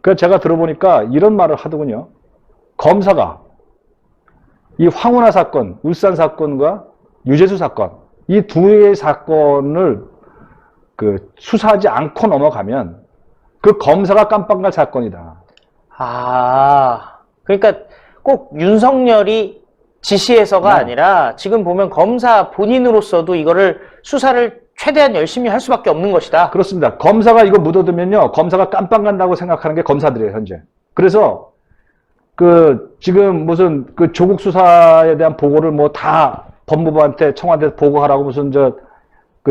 그래서 제가 들어보니까 이런 말을 하더군요. 검사가 이 황운하 사건, 울산 사건과 유재수 사건, 이 두 개의 사건을 수사하지 않고 넘어가면 그 검사가 깜빡 갈 사건이다. 아, 그러니까 꼭 윤석열이 지시해서가 네. 아니라 지금 보면 검사 본인으로서도 이거를 수사를 최대한 열심히 할 수밖에 없는 것이다. 그렇습니다. 검사가 이거 묻어두면요, 검사가 깜빡 간다고 생각하는 게 검사들이에요, 현재. 그래서 지금 무슨 조국 수사에 대한 보고를 뭐 다 법무부한테 청와대 보고하라고 무슨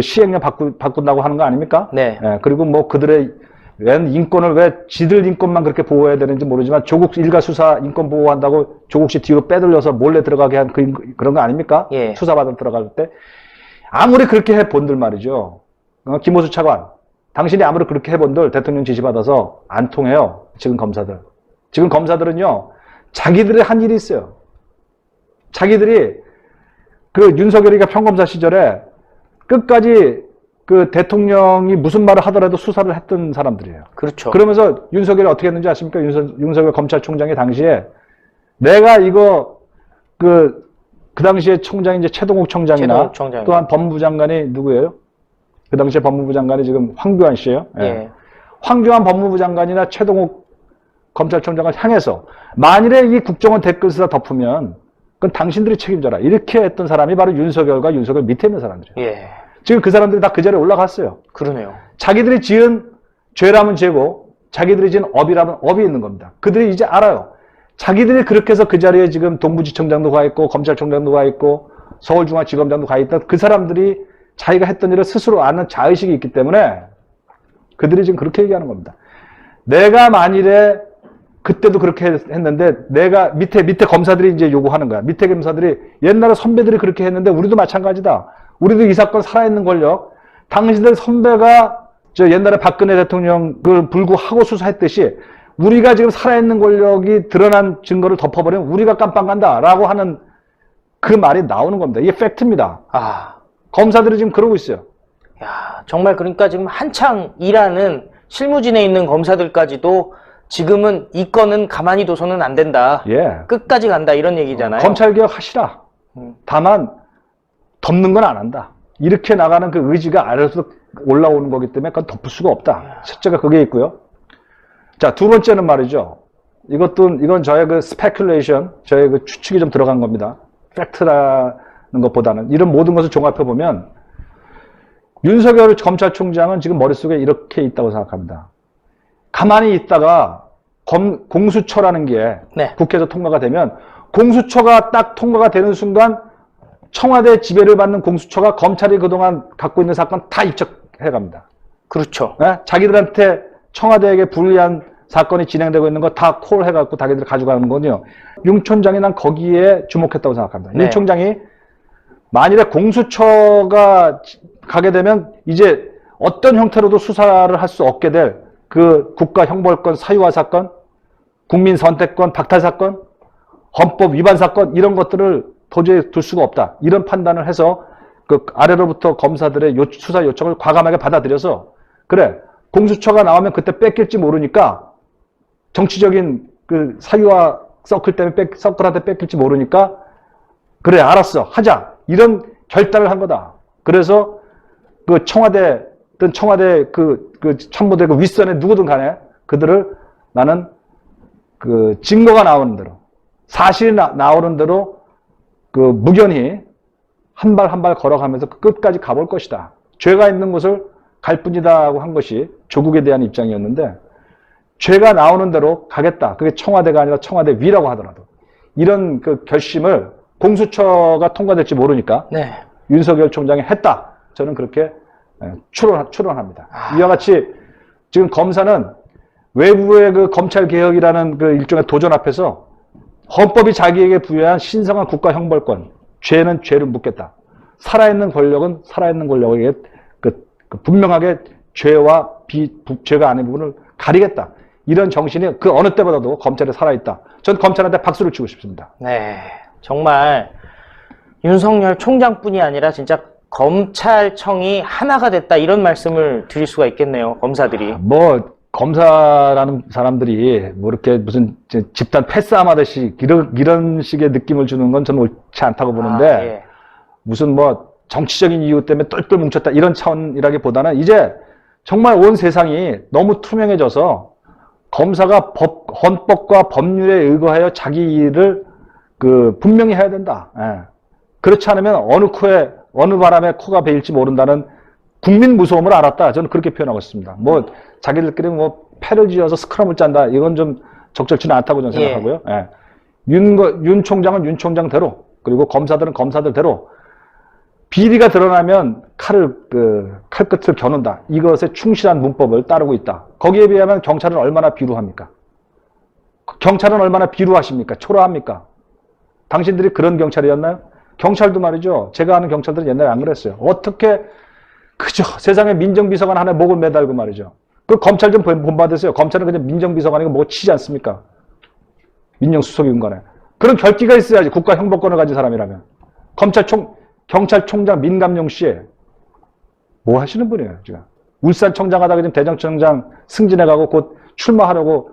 시행령 바꾼다고 하는 거 아닙니까? 네. 예, 그리고 뭐 그들의 웬 인권을 왜 지들 인권만 그렇게 보호해야 되는지 모르지만 조국 일가 수사 인권 보호한다고 조국 씨 뒤로 빼돌려서 몰래 들어가게 한 그런 거 아닙니까? 예. 수사받으러 들어갈 때. 아무리 그렇게 해본들 말이죠. 김호수 차관. 당신이 아무리 그렇게 해본들 대통령 지시받아서 안 통해요. 지금 검사들. 지금 검사들은요, 자기들의 한 일이 있어요. 자기들이 윤석열이가 평검사 시절에 끝까지 대통령이 무슨 말을 하더라도 수사를 했던 사람들이에요. 그렇죠. 그러면서 윤석열이 어떻게 했는지 아십니까? 윤석열 검찰총장이 당시에 내가 이거 그 당시에 총장이 이제 최동욱 청장이나 또한 법무부 장관이 누구예요? 그 당시에 법무부 장관이 지금 황교안 씨예요. 예. 예. 황교안 법무부 장관이나 최동욱 검찰총장을 향해서 만일에 이 국정원 댓글수사 덮으면 그건 당신들이 책임져라. 이렇게 했던 사람이 바로 윤석열과 윤석열 밑에 있는 사람들이에요. 예. 지금 그 사람들이 다 그 자리에 올라갔어요. 그러네요. 자기들이 지은 죄라면 죄고 자기들이 지은 업이라면 업이 있는 겁니다. 그들이 이제 알아요. 자기들이 그렇게 해서 그 자리에 지금 동부지청장도 가 있고 검찰총장도 가 있고 서울중앙지검장도 가 있다. 그 사람들이 자기가 했던 일을 스스로 아는 자의식이 있기 때문에 그들이 지금 그렇게 얘기하는 겁니다. 내가 만일에 그때도 그렇게 했는데 내가 밑에 검사들이 이제 요구하는 거야. 밑에 검사들이 옛날에 선배들이 그렇게 했는데 우리도 마찬가지다. 우리도 이 사건 살아있는 권력. 당신들 선배가 옛날에 박근혜 대통령 불구하고 수사했듯이 우리가 지금 살아있는 권력이 드러난 증거를 덮어버리면 우리가 깜빵 간다라고 하는 그 말이 나오는 겁니다. 이게 팩트입니다. 아, 검사들이 지금 그러고 있어요. 야, 정말 그러니까 지금 한창 일하는 실무진에 있는 검사들까지도 지금은 이 건은 가만히 둬서는 안 된다. 예. 끝까지 간다 이런 얘기잖아요. 검찰개혁 하시라. 다만 덮는 건 안 한다. 이렇게 나가는 그 의지가 아래에서 올라오는 거기 때문에 그건 덮을 수가 없다. 첫째가 그게 있고요. 자, 두 번째는 말이죠. 이건 저의 스페큘레이션, 저의 추측이 좀 들어간 겁니다. 팩트라는 것보다는 이런 모든 것을 종합해 보면 윤석열 검찰총장은 지금 머릿속에 이렇게 있다고 생각합니다. 가만히 있다가 공수처라는 게 네. 국회에서 통과가 되면 공수처가 딱 통과가 되는 순간 청와대 지배를 받는 공수처가 검찰이 그동안 갖고 있는 사건 다 입적해 갑니다. 그렇죠. 네? 자기들한테 청와대에게 불리한 사건이 진행되고 있는 거 다 콜해갖고 자기들이 가져가는 거거든요. 윤 총장이 난 거기에 주목했다고 생각합니다. 네. 윤 총장이 만일에 공수처가 가게 되면 이제 어떤 형태로도 수사를 할 수 없게 될 그 국가형벌권 사유화 사건, 국민선택권 박탈 사건, 헌법 위반 사건 이런 것들을 도저히 둘 수가 없다. 이런 판단을 해서 그 아래로부터 검사들의 수사 요청을 과감하게 받아들여서 그래 공수처가 나오면 그때 뺏길지 모르니까 정치적인 그 사유화 서클 때문에 서클한테 뺏길지 모르니까 그래 알았어 하자 이런 결단을 한 거다. 그래서 그 청와대 참모들 그 윗선에 누구든 간에 그들을 나는 그 증거가 나오는 대로 사실이 나오는 대로 그 무견히 한 발 한 발 걸어가면서 끝까지 가볼 것이다. 죄가 있는 곳을 갈 뿐이다고 한 것이 조국에 대한 입장이었는데 죄가 나오는 대로 가겠다. 그게 청와대가 아니라 청와대 위라고 하더라도 이런 그 결심을 공수처가 통과될지 모르니까 네. 윤석열 총장이 했다. 저는 그렇게 추론합니다. 이와 같이 지금 검사는 외부의 그 검찰 개혁이라는 그 일종의 도전 앞에서 헌법이 자기에게 부여한 신성한 국가 형벌권, 죄는 죄를 묻겠다. 살아있는 권력은 살아있는 권력에게 분명하게 죄와 죄가 아닌 부분을 가리겠다. 이런 정신이 그 어느 때보다도 검찰에 살아있다. 전 검찰한테 박수를 치고 싶습니다. 네, 정말 윤석열 총장뿐이 아니라 진짜 검찰청이 하나가 됐다 이런 말씀을 드릴 수가 있겠네요. 검사들이. 검사라는 사람들이 뭐 이렇게 무슨 집단 패싸움 하듯이 이런 식의 느낌을 주는 건 저는 옳지 않다고 보는데 예. 무슨 뭐 정치적인 이유 때문에 똘똘 뭉쳤다 이런 차원이라기보다는 이제 정말 온 세상이 너무 투명해져서 검사가 헌법과 법률에 의거하여 자기 일을 분명히 해야 된다. 예. 그렇지 않으면 어느 바람에 코가 베일지 모른다는 국민 무서움을 알았다. 저는 그렇게 표현하고 있습니다. 뭐 자기들끼리 뭐 패를 지어서 스크럼을 짠다. 이건 좀 적절치는 않다고 저는 생각하고요. 예. 윤 총장은 윤 총장대로, 그리고 검사들은 검사들대로 비리가 드러나면 칼끝을 겨눈다. 이것에 충실한 문법을 따르고 있다. 거기에 비하면 경찰은 얼마나 비루합니까? 경찰은 얼마나 비루하십니까? 초라합니까? 당신들이 그런 경찰이었나요? 경찰도 말이죠. 제가 아는 경찰들은 옛날에 안 그랬어요. 어떻게 그저 세상에 민정비서관 하나 목을 매달고 말이죠. 그 검찰 좀 본받으세요. 검찰은 그냥 민정비서관이고 뭐 치지 않습니까? 민정수석이군 간에. 그런 결기가 있어야지. 국가 형법권을 가진 사람이라면. 경찰총장 민감용 씨, 뭐 하시는 분이에요, 지금? 울산청장 하다가 지금 대전청장 승진해가고 곧 출마하려고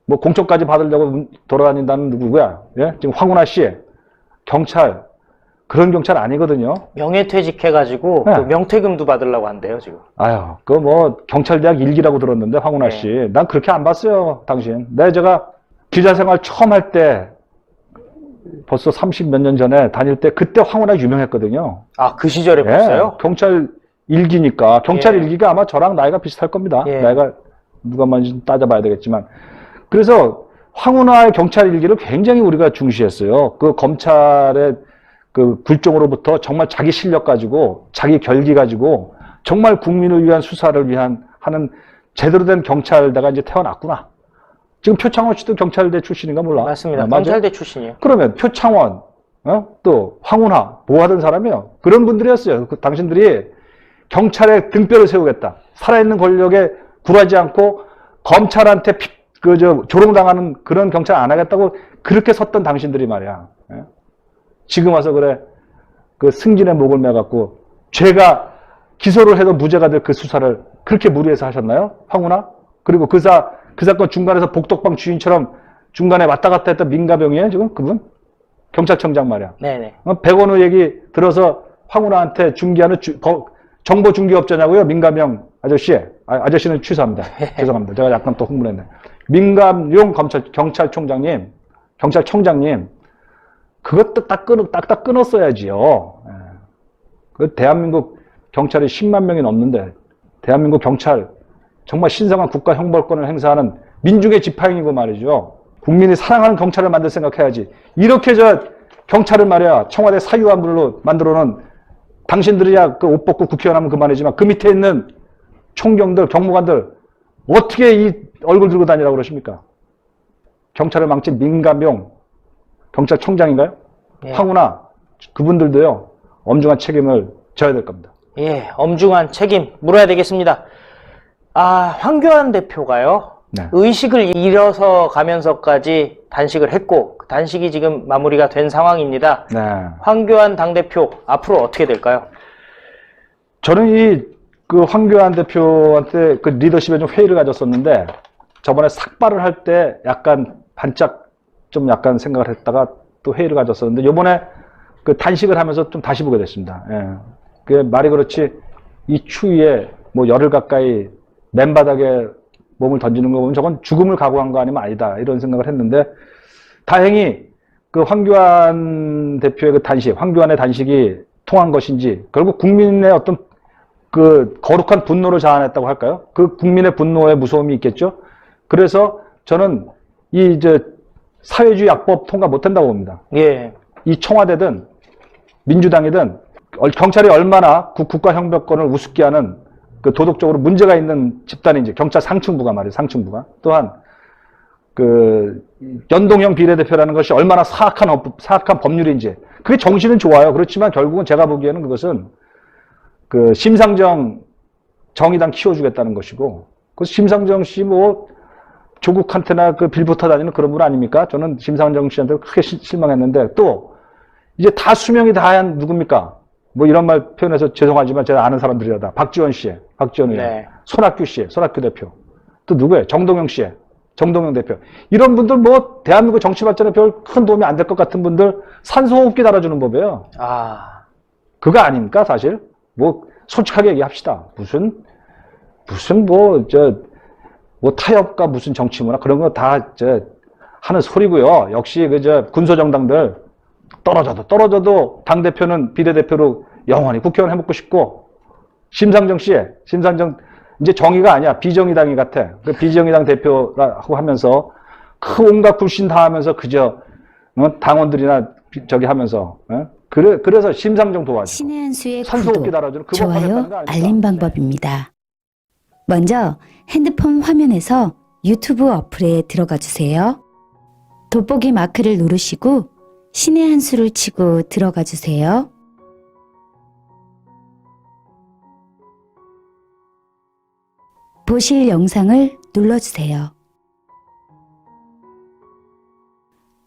뭐 공천까지 받으려고 돌아다닌다는 누구야? 예? 지금 황운하 씨, 경찰, 그런 경찰 아니거든요. 명예퇴직해가지고 네. 또 명퇴금도 받으려고 한대요, 지금. 아유, 그거 뭐 경찰대학 일기라고 들었는데 황운하 씨, 난 그렇게 안 봤어요, 당신. 제가 기자생활 처음 할 때 벌써 30 몇 년 전에 다닐 때 그때 황운하 유명했거든요. 아, 그 시절에 봤어요? 경찰 일기니까 경찰 일기가 아마 저랑 나이가 비슷할 겁니다. 나이가 누가 많은지 따져봐야 되겠지만. 그래서 황운하의 경찰 일기를 굉장히 우리가 중시했어요. 그 검찰의 그 굴종으로부터 정말 자기 실력 가지고 자기 결기 가지고 정말 국민을 위한 수사를 위한 하는 제대로 된 경찰대가 이제 태어났구나. 지금 표창원 씨도 경찰대 출신인가 몰라. 맞습니다. 경찰대 출신이요. 그러면 표창원, 또 황운하 뭐 하던 사람이요. 그런 분들이었어요. 당신들이 경찰에 등뼈를 세우겠다. 살아있는 권력에 굴하지 않고 검찰한테 조롱당하는 그런 경찰 안 하겠다고 그렇게 섰던 당신들이 말이야. 지금 와서 그래 그 승진의 목을 매갖고 죄가 기소를 해도 무죄가 될 그 수사를 그렇게 무리해서 하셨나요? 황운하? 그리고 그 사건 중간에서 복덕방 주인처럼 중간에 왔다 갔다 했던 민가병이에요, 지금 그분? 경찰청장 말이야. 네네. 백원우 얘기 들어서 황운하한테 중개하는 정보중개업자냐고요? 민가병 아저씨. 아저씨는 취소합니다. 죄송합니다. 제가 약간 또 흥분했네. 민감용 경찰청장님, 그것도 딱딱 끊었어야지요. 그 대한민국 경찰이 10만 명이 넘는데, 대한민국 경찰, 정말 신성한 국가 형벌권을 행사하는 민중의 지팡이고 말이죠. 국민이 사랑하는 경찰을 만들 생각해야지. 이렇게 경찰을 말이야, 청와대 사유화물로 만들어 놓은 당신들이야 그 옷 벗고 국회의원 하면 그만이지만 그 밑에 있는 총경들, 경무관들 어떻게 이 얼굴 들고 다니라고 그러십니까? 경찰을 망친 민감용 경찰청장인가요? 황운하 그분들도요 엄중한 책임을 져야 될 겁니다. 예, 엄중한 책임 물어야 되겠습니다. 황교안 대표가요. 네. 의식을 잃어서 가면서까지 단식을 했고 그 단식이 지금 마무리가 된 상황입니다. 네. 황교안 당대표 앞으로 어떻게 될까요? 저는 그 황교안 대표한테 그 리더십에 좀 회의를 가졌었는데 저번에 삭발을 할 때 약간 반짝 좀 약간 생각을 했다가 또 회의를 가졌었는데 요번에 그 단식을 하면서 좀 다시 보게 됐습니다. 예. 그 말이 그렇지 이 추위에 뭐 열흘 가까이 맨바닥에 몸을 던지는 거 보면 저건 죽음을 각오한 거 아니면 아니다 이런 생각을 했는데 다행히 그 황교안 대표의 그 단식, 황교안의 단식이 통한 것인지 결국 국민의 어떤 그 거룩한 분노를 자아냈다고 할까요? 그 국민의 분노에 무서움이 있겠죠. 그래서 저는 사회주의 약법 통과 못한다고 봅니다. 예. 이 청와대든 민주당이든 경찰이 얼마나 국가 형법권을 우습게 하는 그 도덕적으로 문제가 있는 집단인지 경찰 상층부가 말이에요. 상층부가 또한 그 연동형 비례대표라는 것이 얼마나 사악한 법률인지 그게 정신은 좋아요. 그렇지만 결국은 제가 보기에는 그것은 그 심상정 정의당 키워주겠다는 것이고 그 심상정 씨 뭐 조국한테나 그 빌붙어 다니는 그런 분 아닙니까? 저는 심상정 씨한테 크게 실망했는데 또 이제 다 수명이 다한 누굽니까? 뭐 이런 말 표현해서 죄송하지만 제가 아는 사람들이다. 박지원 씨, 박지원 의원, 네. 손학규 씨, 손학규 대표. 또 누구예요? 정동영 씨. 정동영 대표. 이런 분들 뭐 대한민국 정치 발전에 별 큰 도움이 안 될 것 같은 분들 산소호흡기 달아주는 법이에요. 아, 그거 아닙니까 사실? 뭐 솔직하게 얘기합시다. 무슨 뭐 타협과 무슨 정치 문화 그런 거 다 하는 소리고요. 역시 군소정당들 떨어져도 당대표는 비례대표로 영원히 국회의원 해먹고 싶고, 심상정 이제 정의가 아니야. 비정의당이 같아. 그 비정의당 대표라고 하면서 그 온갖 굴신 다 하면서 그저 당원들이나 하면서 그래서 심상정 도와주고 신의 한 수의 산소호흡기 구독, 달아주는 그거 좋아요, 하겠다는 거 아닙니까? 알림 방법입니다. 먼저 핸드폰 화면에서 유튜브 어플에 들어가 주세요. 돋보기 마크를 누르시고 신의 한 수를 치고 들어가 주세요. 보실 영상을 눌러주세요.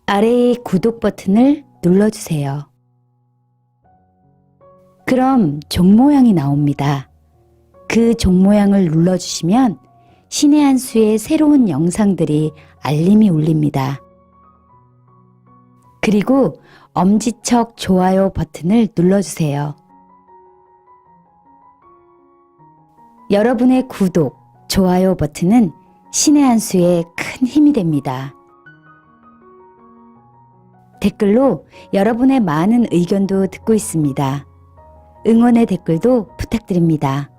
아래의 구독 버튼을 눌러주세요. 그럼 종 모양이 나옵니다. 그 종 모양을 눌러주시면 신의 한 수의 새로운 영상들이 알림이 울립니다. 그리고 엄지척 좋아요 버튼을 눌러주세요. 여러분의 구독, 좋아요 버튼은 신의 한 수의 큰 힘이 됩니다. 댓글로 여러분의 많은 의견도 듣고 있습니다. 응원의 댓글도 부탁드립니다.